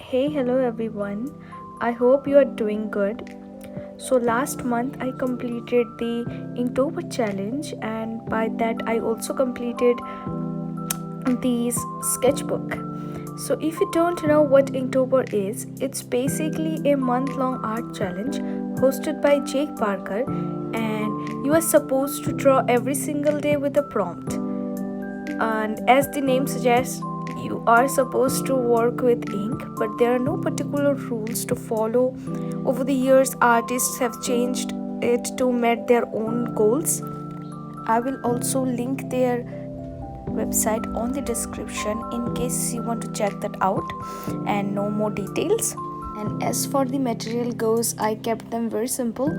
Hey, hello everyone. I hope you are doing good. So, last month I completed the Inktober challenge, and by that, I also completed the sketchbook. So, if you don't know what Inktober is, it's basically a month long art challenge hosted by Jake Parker, and you are supposed to draw every single day with a prompt. And as the name suggests, you are supposed to work with ink, but there are no particular rules to follow. Over the years, artists have changed it to meet their own goals. I will also link their website on the description in case you want to check that out and know more details. And as for the material goes, I kept them very simple: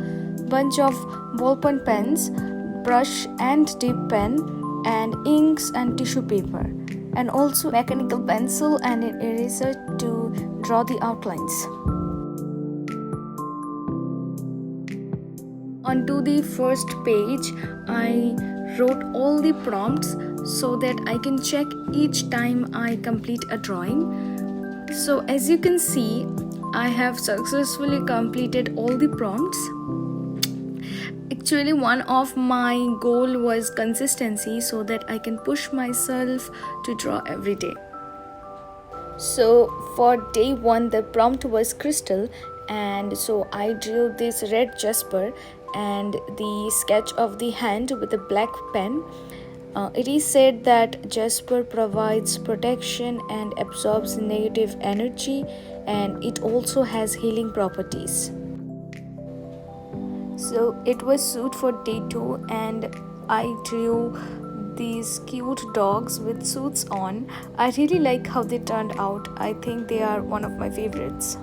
bunch of ballpoint pens, brush and dip pen, and inks and tissue paper, and also mechanical pencil and an eraser to draw the outlines. Onto the first page, I wrote all the prompts so that I can check each time I complete a drawing. So as you can see, I have successfully completed all the prompts. Actually, one of my goal was consistency so that I can push myself to draw every day. So for day 1, the prompt was crystal, and so I drew this red jasper and the sketch of the hand with a black pen. It is said that jasper provides protection and absorbs negative energy, and it also has healing properties. So it was suit for day 2, and I drew these cute dogs with suits on. I really like how they turned out. I think they are one of my favorites.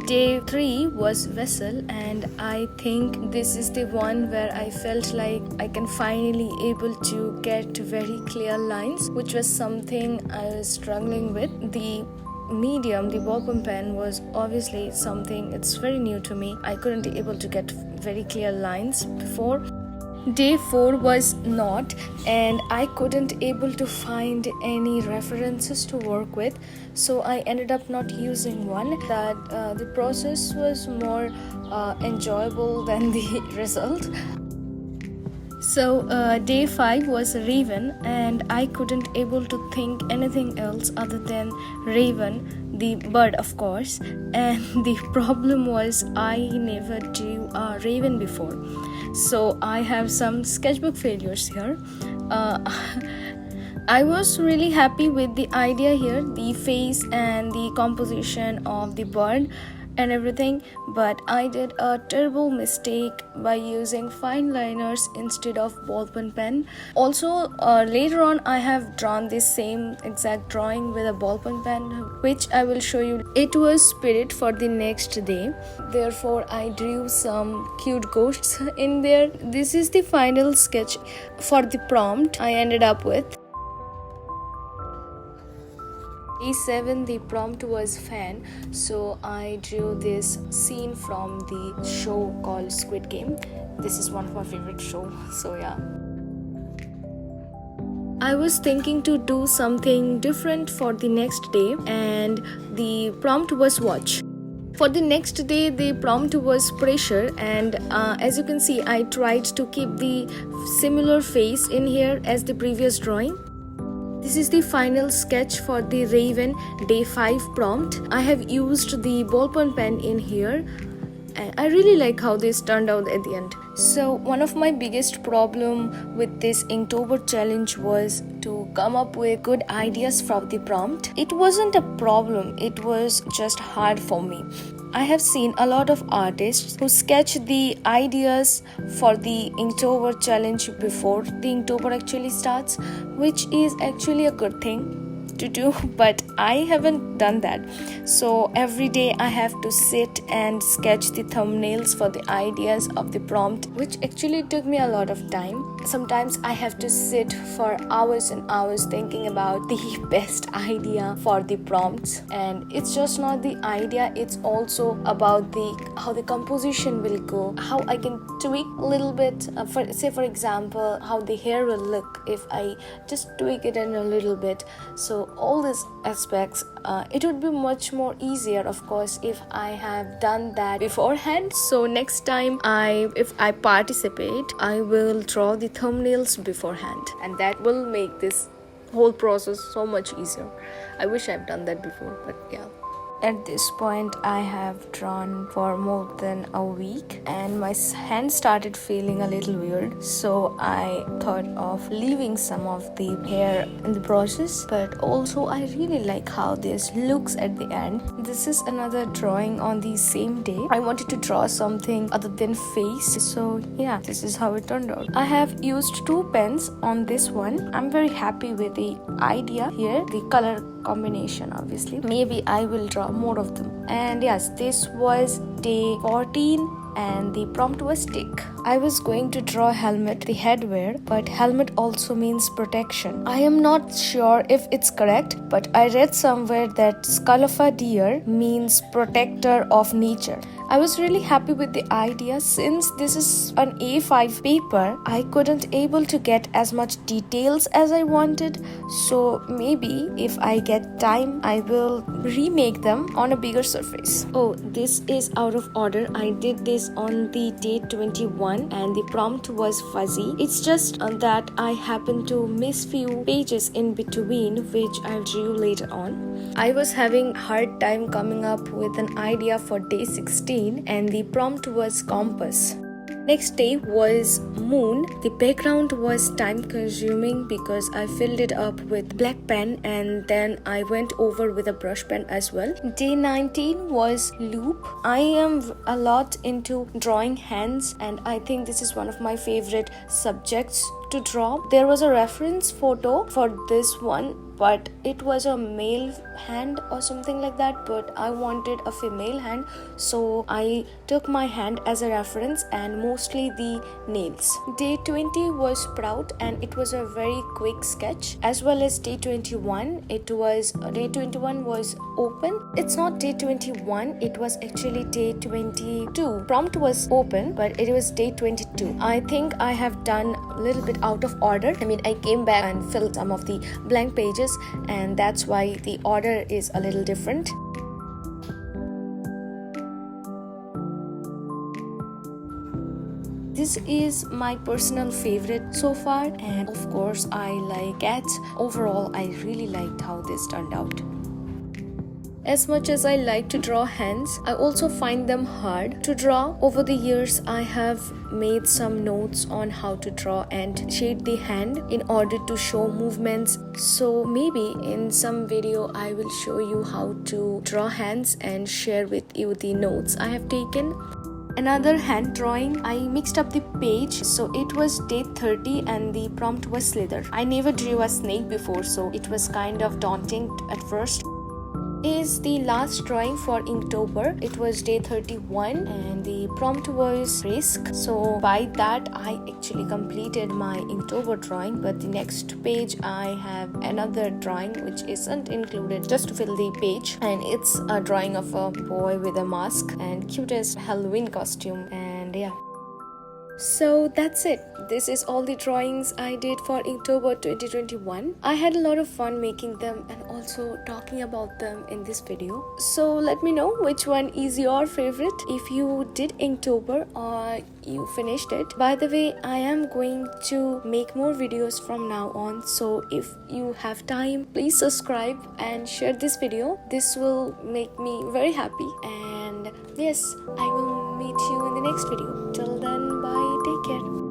Day 3 was vessel, and I think this is the one where I felt like I can finally able to get very clear lines, which was something I was struggling with. The medium, the ballpoint pen, was obviously something it's very new to me. I couldn't be able to get very clear lines before. Day 4 was not, and I couldn't able to find any references to work with, so I ended up not using one. That the process was more enjoyable than the result. So day 5 was raven, and I couldn't able to think anything else other than raven, the bird of course. And the problem was I never drew a raven before, so I have some sketchbook failures here. I was really happy with the idea here, the face and the composition of the bird and everything, but I did a terrible mistake by using fine liners instead of ballpoint pen. Also, later on I have drawn this same exact drawing with a ballpoint pen, which I will show you. It was spirit for the next day, therefore I drew some cute ghosts in there. This is the final sketch for the prompt I ended up with. Day 7, the prompt was fan, so I drew this scene from the show called Squid Game. This is one of my favorite shows, so yeah. I was thinking to do something different for the next day, and the prompt was watch. For the next day, the prompt was pressure, and as you can see, I tried to keep the similar face in here as the previous drawing. This is the final sketch for the raven day 5 prompt. I have used the ballpoint pen in here. I really like how this turned out at the end. So one of my biggest problem with this Inktober challenge was to come up with good ideas from the prompt. It wasn't a problem, it was just hard for me. I have seen a lot of artists who sketch the ideas for the Inktober challenge before the Inktober actually starts, which is actually a good thing to do, but I haven't done that. So every day I have to sit and sketch the thumbnails for the ideas of the prompt, which actually took me a lot of time. Sometimes I have to sit for hours and hours thinking about the best idea for the prompts, and it's just not the idea, it's also about how the composition will go, how I can tweak a little bit, for example, how the hair will look if I just tweak it in a little bit. So all these aspects it would be much more easier, of course, if I have done that beforehand. So next time if I participate, I will draw the thumbnails beforehand, and that will make this whole process so much easier. I wish I've done that before, but yeah. At this point, I have drawn for more than a week and my hand started feeling a little weird. So I thought of leaving some of the hair in the process. But also, I really like how this looks at the end. This is another drawing on the same day. I wanted to draw something other than face. So yeah, this is how it turned out. I have used 2 pens on this one. I'm very happy with the idea here, the color combination. Obviously, maybe I will draw more of them. And yes, this was day 14 and the prompt was tick. I was going to draw helmet, the headwear, but helmet also means protection. I am not sure if it's correct, but I read somewhere that skull of a deer means protector of nature. I was really happy with the idea. Since this is an A5 paper, I couldn't able to get as much details as I wanted. So maybe if I get time, I will remake them on a bigger surface. Oh, this is out of order. I did this on the day 21 and the prompt was fuzzy. It's just that I happened to miss few pages in between, which I'll drew later on. I was having hard time coming up with an idea for day 16 and the prompt was compass. Next day was moon. The background was time consuming because I filled it up with black pen and then I went over with a brush pen as well. Day 19 was loop. I am a lot into drawing hands and I think this is one of my favorite subjects to draw. There was a reference photo for this one, but it was a male hand or something like that, but I wanted a female hand, so I took my hand as a reference and mostly the nails. Day 20 was sprout and it was a very quick sketch, as well as day 21. Day 21 was open. It's not day 21, it was actually day 22. Prompt was open, but it was day 22. I think I have done a little bit out of order. I came back and filled some of the blank pages, and that's why the order is a little different. This is my personal favorite so far, and of course I like cats. Overall, I really liked how this turned out. As much as I like to draw hands, I also find them hard to draw. Over the years, I have made some notes on how to draw and shade the hand in order to show movements. So maybe in some video, I will show you how to draw hands and share with you the notes I have taken. Another hand drawing, I mixed up the page, so it was day 30 and the prompt was slither. I never drew a snake before, so it was kind of daunting at first. Is the last drawing for Inktober. It was day 31 and the prompt was risk. So by that I actually completed my Inktober drawing, but the next page I have another drawing which isn't included, just to fill the page, and it's a drawing of a boy with a mask and cutest Halloween costume, and yeah. So that's it. This is all the drawings I did for Inktober 2021. I had a lot of fun making them and also talking about them in this video. So let me know which one is your favorite, if you did Inktober or you finished it. By the way, I am going to make more videos from now on, so if you have time, please subscribe and share this video. This will make me very happy, and yes, I will meet you in the next video. Till then, bye, take care.